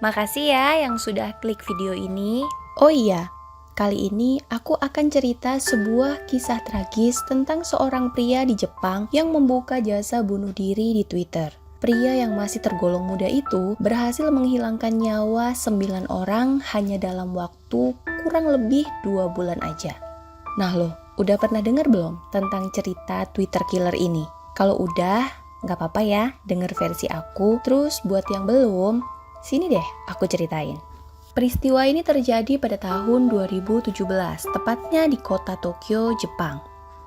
Makasih ya yang sudah klik video ini. Oh iya, kali ini aku akan cerita sebuah kisah tragis tentang seorang pria di Jepang yang membuka jasa bunuh diri di Twitter. Pria yang masih tergolong muda itu berhasil menghilangkan nyawa 9 orang hanya dalam waktu kurang lebih 2 bulan aja. Nah lo, udah pernah dengar belum tentang cerita Twitter killer ini? Kalau udah, nggak apa-apa ya denger versi aku. Terus buat yang belum, sini deh aku ceritain. Peristiwa ini terjadi pada tahun 2017, tepatnya di kota Tokyo, Jepang.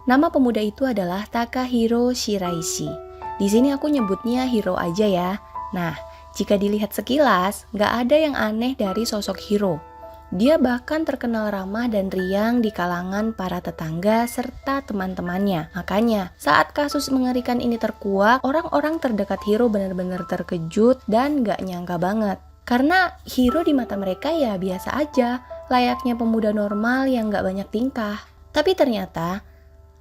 Nama pemuda itu adalah Takahiro Shiraishi. Di sini aku nyebutnya Hiro aja ya. Nah, jika dilihat sekilas, nggak ada yang aneh dari sosok Hiro. Dia bahkan terkenal ramah dan riang di kalangan para tetangga serta teman-temannya. Makanya, saat kasus mengerikan ini terkuak, orang-orang terdekat Hiro benar-benar terkejut dan nggak nyangka banget. Karena Hiro di mata mereka ya biasa aja, layaknya pemuda normal yang gak banyak tingkah. Tapi ternyata,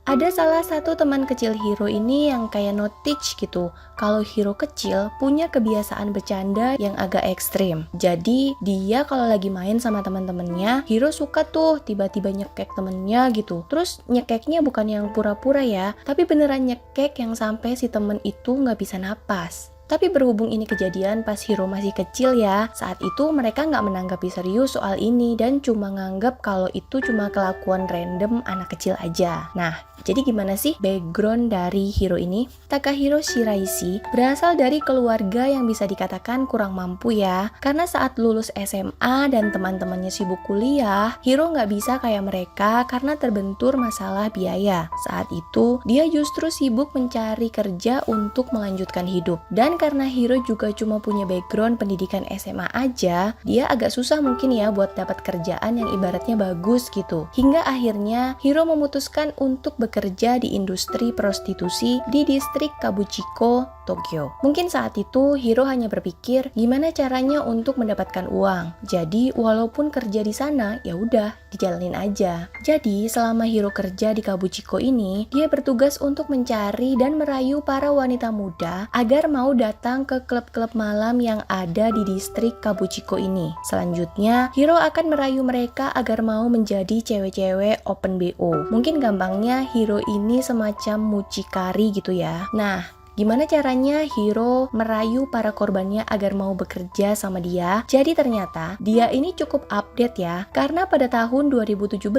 ada salah satu teman kecil Hiro ini yang kayak notice gitu, kalau Hiro kecil punya kebiasaan bercanda yang agak ekstrim. Jadi, dia kalau lagi main sama teman-temannya, Hiro suka tuh tiba-tiba nyekek temennya gitu. Terus nyekeknya bukan yang pura-pura ya, tapi beneran nyekek yang sampai si temen itu gak bisa napas. Tapi berhubung ini kejadian pas Hiro masih kecil ya, saat itu mereka nggak menanggapi serius soal ini dan cuma nganggap kalau itu cuma kelakuan random anak kecil aja. Nah, jadi gimana sih background dari Hiro ini? Takahiro Shiraishi berasal dari keluarga yang bisa dikatakan kurang mampu ya, karena saat lulus SMA dan teman-temannya sibuk kuliah, Hiro nggak bisa kayak mereka karena terbentur masalah biaya. Saat itu, dia justru sibuk mencari kerja untuk melanjutkan hidup. Dan karena Hiro juga cuma punya background pendidikan SMA aja, dia agak susah mungkin ya buat dapat kerjaan yang ibaratnya bagus gitu. Hingga akhirnya Hiro memutuskan untuk bekerja di industri prostitusi di distrik Kabuchiko, Tokyo. Mungkin saat itu Hiro hanya berpikir gimana caranya untuk mendapatkan uang. Jadi walaupun kerja di sana, ya udah dijalanin aja. Jadi selama Hiro kerja di Kabuchiko ini, dia bertugas untuk mencari dan merayu para wanita muda agar mau datang ke klub-klub malam yang ada di distrik Kabuchiko ini. Selanjutnya, Hiro akan merayu mereka agar mau menjadi cewek-cewek open BO. Mungkin gampangnya Hiro ini semacam mucikari gitu ya. Nah, gimana caranya Hiro merayu para korbannya agar mau bekerja sama dia? Jadi ternyata dia ini cukup update ya, karena pada tahun 2017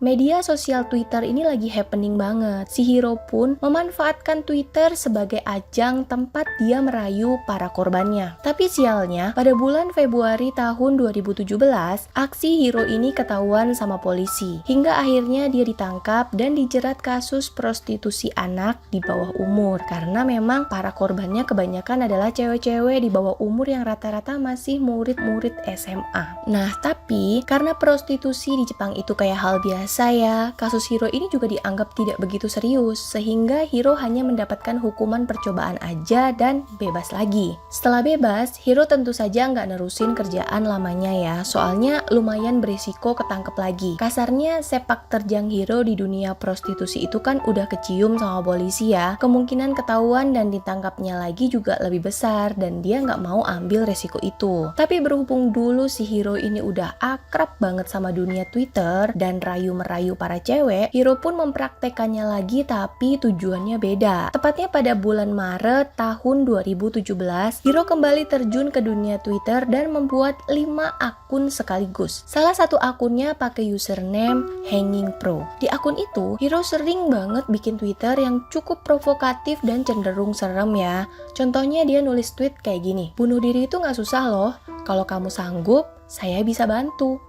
media sosial Twitter ini lagi happening banget. Si Hiro pun memanfaatkan Twitter sebagai ajang tempat dia merayu para korbannya. Tapi sialnya, pada bulan Februari tahun 2017, aksi Hiro ini ketahuan sama polisi. Hingga akhirnya dia ditangkap dan dijerat kasus prostitusi anak di bawah umur. Karena memang para korbannya kebanyakan adalah cewek-cewek di bawah umur yang rata-rata masih murid-murid SMA. Nah, tapi karena prostitusi di Jepang itu kayak hal biasa ya, kasus Hiro ini juga dianggap tidak begitu serius, sehingga Hiro hanya mendapatkan hukuman percobaan aja dan bebas lagi. Setelah bebas, Hiro tentu saja nggak nerusin kerjaan lamanya ya, soalnya lumayan berisiko ketangkep lagi. Kasarnya sepak terjang Hiro di dunia prostitusi itu kan udah kecium sama polisi ya, kemungkinan ketahuan dan ditangkapnya lagi juga lebih besar dan dia nggak mau ambil resiko itu. Tapi berhubung dulu si Hiro ini udah akrab banget sama dunia Twitter dan rayu-merayu para cewek, Hiro pun mempraktekannya lagi tapi tujuannya beda. Tepatnya pada bulan Maret tahun 2017, Hiro kembali terjun ke dunia Twitter dan membuat 5 akun sekaligus. Salah satu akunnya pakai username Hanging Pro. Di akun itu, Hiro sering banget bikin Twitter yang cukup provokatif dan cenderung serem ya. Contohnya dia nulis tweet kayak gini, bunuh diri itu gak susah loh, kalau kamu sanggup, saya bisa bantu.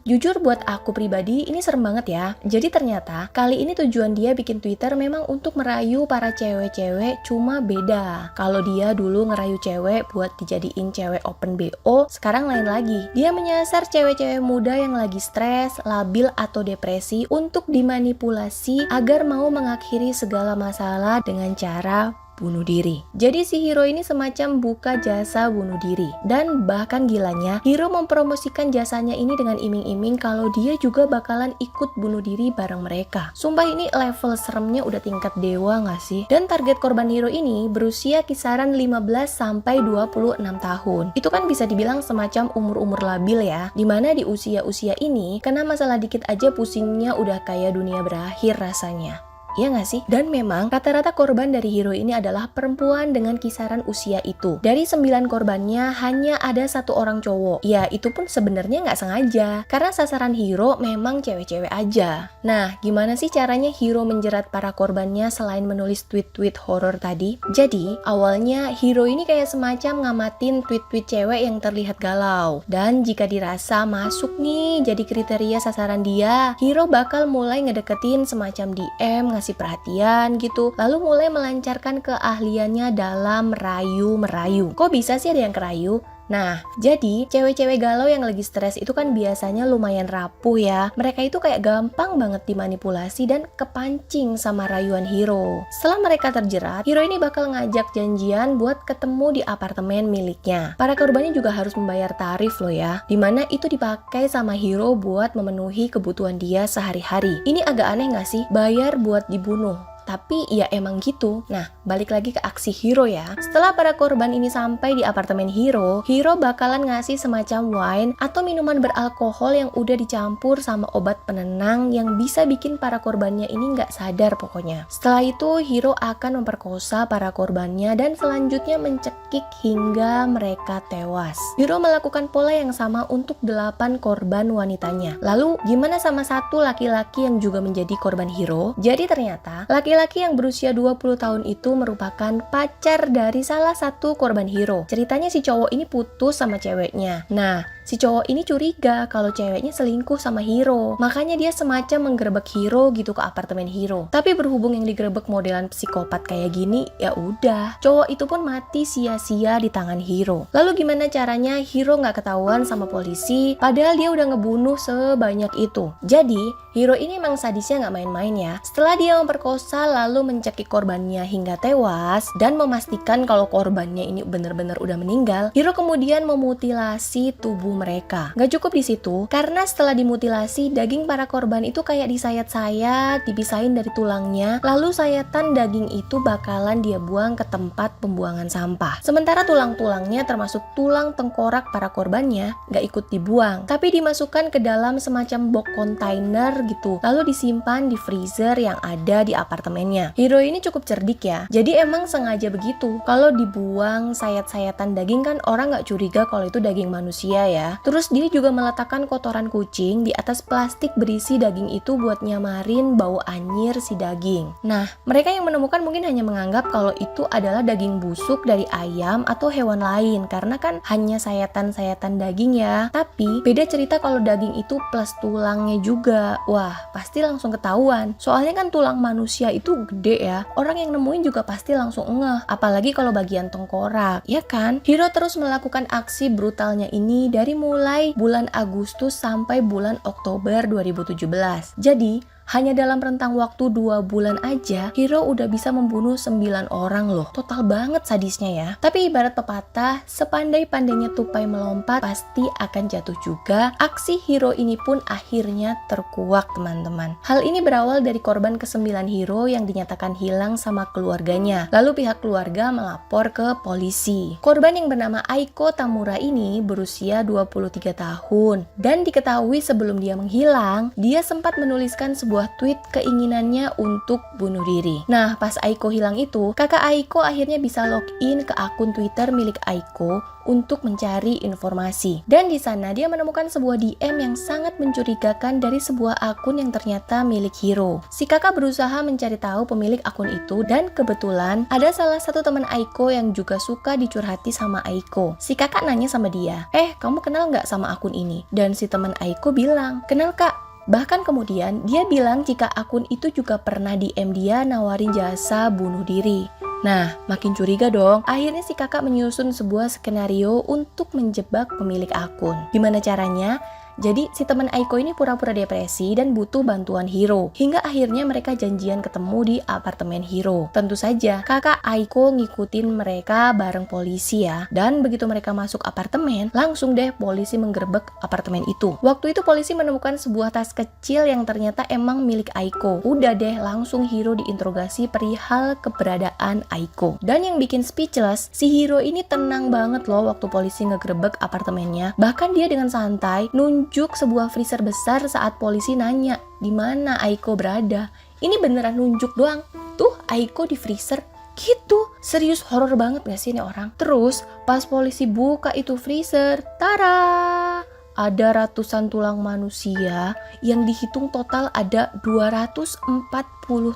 Jujur buat aku pribadi ini serem banget ya. Jadi ternyata kali ini tujuan dia bikin Twitter memang untuk merayu para cewek-cewek, cuma beda. Kalau dia dulu ngerayu cewek buat dijadiin cewek open BO, sekarang lain lagi. Dia menyasar cewek-cewek muda yang lagi stres, labil atau depresi untuk dimanipulasi agar mau mengakhiri segala masalah dengan cara bunuh diri. Jadi si Hiro ini semacam buka jasa bunuh diri. Dan bahkan gilanya, Hiro mempromosikan jasanya ini dengan iming-iming kalau dia juga bakalan ikut bunuh diri bareng mereka. Sumpah ini level seremnya udah tingkat dewa gak sih? Dan target korban Hiro ini berusia kisaran 15 sampai 26 tahun. Itu kan bisa dibilang semacam umur-umur labil ya. Dimana di usia-usia ini, kena masalah dikit aja pusingnya udah kayak dunia berakhir rasanya. Iya nggak sih? Dan memang rata-rata korban dari Hiro ini adalah perempuan dengan kisaran usia itu. Dari 9 korbannya hanya ada 1 orang cowok. Ya itu pun sebenarnya nggak sengaja. Karena sasaran Hiro memang cewek-cewek aja. Nah, gimana sih caranya Hiro menjerat para korbannya selain menulis tweet-tweet horor tadi? Jadi, awalnya Hiro ini kayak semacam ngamatin tweet-tweet cewek yang terlihat galau. Dan jika dirasa masuk nih jadi kriteria sasaran dia, Hiro bakal mulai ngedeketin semacam DM, ngasih perhatian gitu, lalu mulai melancarkan keahliannya dalam merayu. Kok bisa sih ada yang kerayu? Nah, jadi cewek-cewek galau yang lagi stres itu kan biasanya lumayan rapuh ya. Mereka itu kayak gampang banget dimanipulasi dan kepancing sama rayuan Hiro. Setelah mereka terjerat, Hiro ini bakal ngajak janjian buat ketemu di apartemen miliknya. Para korbannya juga harus membayar tarif loh ya, dimana itu dipakai sama Hiro buat memenuhi kebutuhan dia sehari-hari. Ini agak aneh gak sih? Bayar buat dibunuh. Tapi ya emang gitu. Nah, balik lagi ke aksi Hiro ya. Setelah para korban ini sampai di apartemen Hiro, Hiro bakalan ngasih semacam wine atau minuman beralkohol yang udah dicampur sama obat penenang yang bisa bikin para korbannya ini nggak sadar pokoknya. Setelah itu, Hiro akan memperkosa para korbannya dan selanjutnya mencekik hingga mereka tewas. Hiro melakukan pola yang sama untuk 8 korban wanitanya. Lalu, gimana sama satu laki-laki yang juga menjadi korban Hiro? Jadi ternyata, laki-laki yang berusia 20 tahun itu merupakan pacar dari salah satu korban Hiro. Ceritanya si cowok ini putus sama ceweknya. Nah, si cowok ini curiga kalau ceweknya selingkuh sama Hiro. Makanya dia semacam menggerebek Hiro gitu ke apartemen Hiro. Tapi berhubung yang digerebek modelan psikopat kayak gini, ya udah. Cowok itu pun mati sia-sia di tangan Hiro. Lalu gimana caranya Hiro nggak ketahuan sama polisi, padahal dia udah ngebunuh sebanyak itu. Jadi, Hiro ini emang sadisnya nggak main-main ya. Setelah dia memperkosa lalu mencekik korbannya hingga tewas dan memastikan kalau korbannya ini benar-benar udah meninggal, Hiro kemudian memutilasi tubuh mereka. Gak cukup di situ, karena setelah dimutilasi, daging para korban itu kayak disayat-sayat, dipisahin dari tulangnya, lalu sayatan daging itu bakalan dia buang ke tempat pembuangan sampah. Sementara tulang-tulangnya termasuk tulang tengkorak para korbannya gak ikut dibuang, tapi dimasukkan ke dalam semacam box kontainer gitu, lalu disimpan di freezer yang ada di apartemennya. Hiro ini cukup cerdik ya, jadi emang sengaja begitu. Kalau dibuang sayat-sayatan daging kan orang nggak curiga kalau itu daging manusia ya. Terus dia juga meletakkan kotoran kucing di atas plastik berisi daging itu buat nyamarin bau anyir si daging. Nah, mereka yang menemukan mungkin hanya menganggap kalau itu adalah daging busuk dari ayam atau hewan lain, karena kan hanya sayatan-sayatan daging ya. Tapi beda cerita kalau daging itu plus tulangnya juga. Wah, pasti langsung ketahuan. Soalnya kan tulang manusia itu gede ya. Orang yang nemuin juga pasti langsung ngeh. Apalagi kalau bagian tengkorak, ya kan? Hiro terus melakukan aksi brutalnya ini dari mulai bulan Agustus sampai bulan Oktober 2017. Jadi, hanya dalam rentang waktu 2 bulan aja, Hiro udah bisa membunuh 9 orang loh. Total banget sadisnya ya. Tapi ibarat pepatah, sepandai-pandainya tupai melompat, pasti akan jatuh juga. Aksi Hiro ini pun akhirnya terkuak teman-teman. Hal ini berawal dari korban ke-9 Hiro yang dinyatakan hilang sama keluarganya. Lalu pihak keluarga melapor ke polisi. Korban yang bernama Aiko Tamura ini berusia 23 tahun. Dan diketahui sebelum dia menghilang, dia sempat menuliskan sebuah tweet keinginannya untuk bunuh diri. Nah, pas Aiko hilang itu, kakak Aiko akhirnya bisa login ke akun Twitter milik Aiko untuk mencari informasi. Dan di sana dia menemukan sebuah DM yang sangat mencurigakan dari sebuah akun yang ternyata milik Hiro. Si kakak berusaha mencari tahu pemilik akun itu dan kebetulan ada salah satu teman Aiko yang juga suka dicurhati sama Aiko. Si kakak nanya sama dia, kamu kenal nggak sama akun ini? Dan si teman Aiko bilang, kenal kak. Bahkan kemudian dia bilang jika akun itu juga pernah DM dia nawarin jasa bunuh diri. Nah, makin curiga dong. Akhirnya si kakak menyusun sebuah skenario untuk menjebak pemilik akun. Gimana caranya? Jadi si teman Aiko ini pura-pura depresi dan butuh bantuan Hiro. Hingga akhirnya mereka janjian ketemu di apartemen Hiro. Tentu saja kakak Aiko ngikutin mereka bareng polisi ya. Dan begitu mereka masuk apartemen, langsung deh polisi menggerebek apartemen itu. Waktu itu polisi menemukan sebuah tas kecil yang ternyata emang milik Aiko. Udah deh langsung Hiro diinterogasi perihal keberadaan Aiko. Dan yang bikin speechless, si Hiro ini tenang banget loh waktu polisi ngegerebek apartemennya. Bahkan dia dengan santai nunjuk sebuah freezer besar saat polisi nanya di mana Aiko berada. Ini beneran nunjuk doang. Tuh Aiko di freezer. Gitu. Serius horor banget gak sih ini orang? Terus pas polisi buka itu freezer, tara! Ada ratusan tulang manusia yang dihitung total ada 240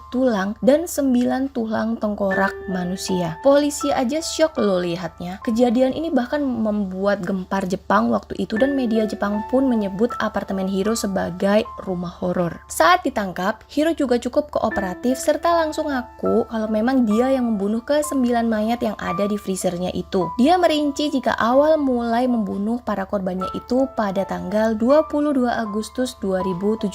tulang dan 9 tulang tengkorak manusia. Polisi aja syok loh lihatnya. Kejadian ini bahkan membuat gempar Jepang waktu itu dan media Jepang pun menyebut apartemen Hiro sebagai rumah horor. Saat ditangkap, Hiro juga cukup kooperatif serta langsung ngaku kalau memang dia yang membunuh ke-9 mayat yang ada di freezernya itu. Dia merinci jika awal mulai membunuh para korbannya itu pada tanggal 22 Agustus 2017.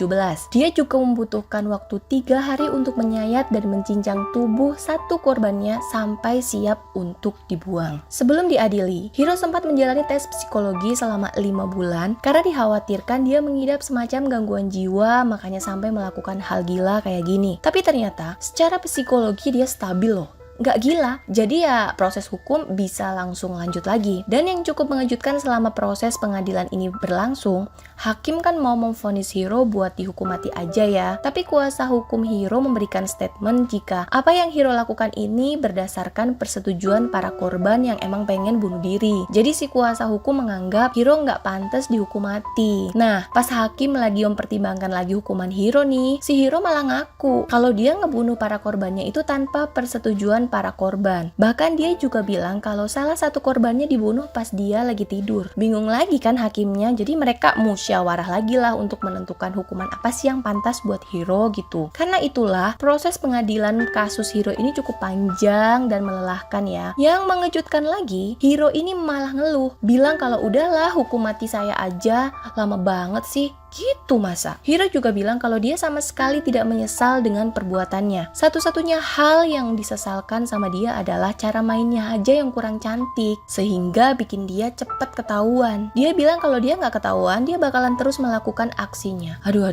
Dia juga membutuhkan waktu 3 hari untuk menyayat dan mencincang tubuh satu korbannya sampai siap untuk dibuang. Sebelum diadili, Hiro sempat menjalani tes psikologi selama 5 bulan karena dikhawatirkan dia mengidap semacam gangguan jiwa, makanya sampai melakukan hal gila kayak gini. Tapi ternyata secara psikologi dia stabil loh. Nggak gila, jadi ya proses hukum bisa langsung lanjut lagi. Dan yang cukup mengejutkan selama proses pengadilan ini berlangsung, hakim kan mau memvonis Hiro buat dihukum mati aja ya. Tapi kuasa hukum Hiro memberikan statement jika apa yang Hiro lakukan ini berdasarkan persetujuan para korban yang emang pengen bunuh diri. Jadi si kuasa hukum menganggap Hiro nggak pantas dihukum mati. Nah, pas hakim lagi mempertimbangkan lagi hukuman Hiro nih, si Hiro malah ngaku kalau dia ngebunuh para korbannya itu tanpa persetujuan para korban. Bahkan dia juga bilang kalau salah satu korbannya dibunuh pas dia lagi tidur. Bingung lagi kan hakimnya, jadi mereka musyawarah lagi lah untuk menentukan hukuman apa sih yang pantas buat Hiro gitu. Karena itulah proses pengadilan kasus Hiro ini cukup panjang dan melelahkan ya. Yang mengejutkan lagi, Hiro ini malah ngeluh, bilang kalau udahlah hukum mati saya aja, lama banget sih. Gitu masa. Hiro juga bilang kalau dia sama sekali tidak menyesal dengan perbuatannya. Satu-satunya hal yang disesalkan sama dia adalah cara mainnya aja yang kurang cantik, sehingga bikin dia cepet ketahuan. Dia bilang kalau dia nggak ketahuan, dia bakalan terus melakukan aksinya. Aduh.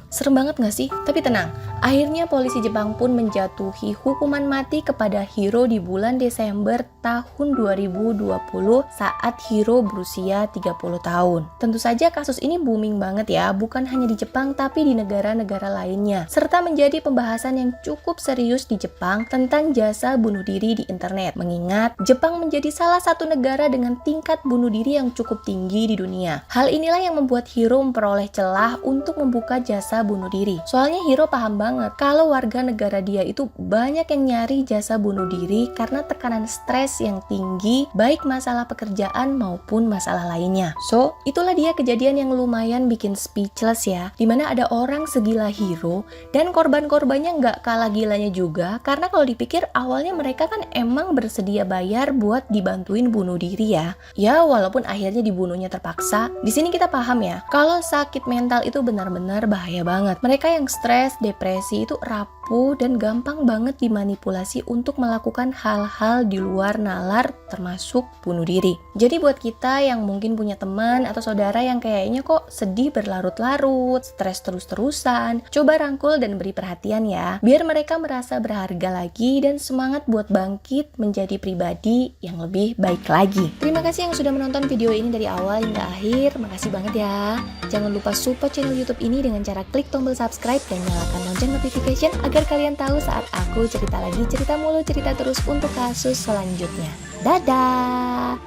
Serem banget nggak sih? Tapi tenang, akhirnya polisi Jepang pun menjatuhi hukuman mati kepada Hiro di bulan Desember tahun 2020 saat Hiro berusia 30 tahun. Tentu saja kasus ini booming banget ya, bukan hanya di Jepang tapi di negara-negara lainnya, serta menjadi pembahasan yang cukup serius di Jepang tentang jasa bunuh diri di internet, mengingat Jepang menjadi salah satu negara dengan tingkat bunuh diri yang cukup tinggi di dunia. Hal inilah yang membuat Hiro memperoleh celah untuk membuka jasa bunuh diri. Soalnya Hiro paham banget kalau warga negara dia itu banyak yang nyari jasa bunuh diri karena tekanan stres yang tinggi, baik masalah pekerjaan maupun masalah lainnya. So, itulah dia kejadian yang lumayan bikin speechless ya, dimana ada orang segila Hiro dan korban-korbannya nggak kalah gilanya juga, karena kalau dipikir awalnya mereka kan emang bersedia bayar buat dibantuin bunuh diri ya. Ya walaupun akhirnya dibunuhnya terpaksa. Di sini kita paham ya, kalau sakit mental itu benar-benar bahaya banget. Mereka yang stres, depresi itu rapuh dan gampang banget dimanipulasi untuk melakukan hal-hal di luar nalar termasuk bunuh diri. Jadi buat kita yang mungkin punya teman atau saudara yang kayaknya kok sedih berlarut-larut, stres terus-terusan, coba rangkul dan beri perhatian ya, biar mereka merasa berharga lagi dan semangat buat bangkit menjadi pribadi yang lebih baik lagi. Terima kasih yang sudah menonton video ini dari awal hingga akhir, makasih banget ya. Jangan lupa support channel YouTube ini dengan cara klik tombol subscribe dan nyalakan lonceng notification agar kalian tahu saat aku cerita lagi, cerita mulu, cerita terus untuk kasus selanjutnya. Dadah!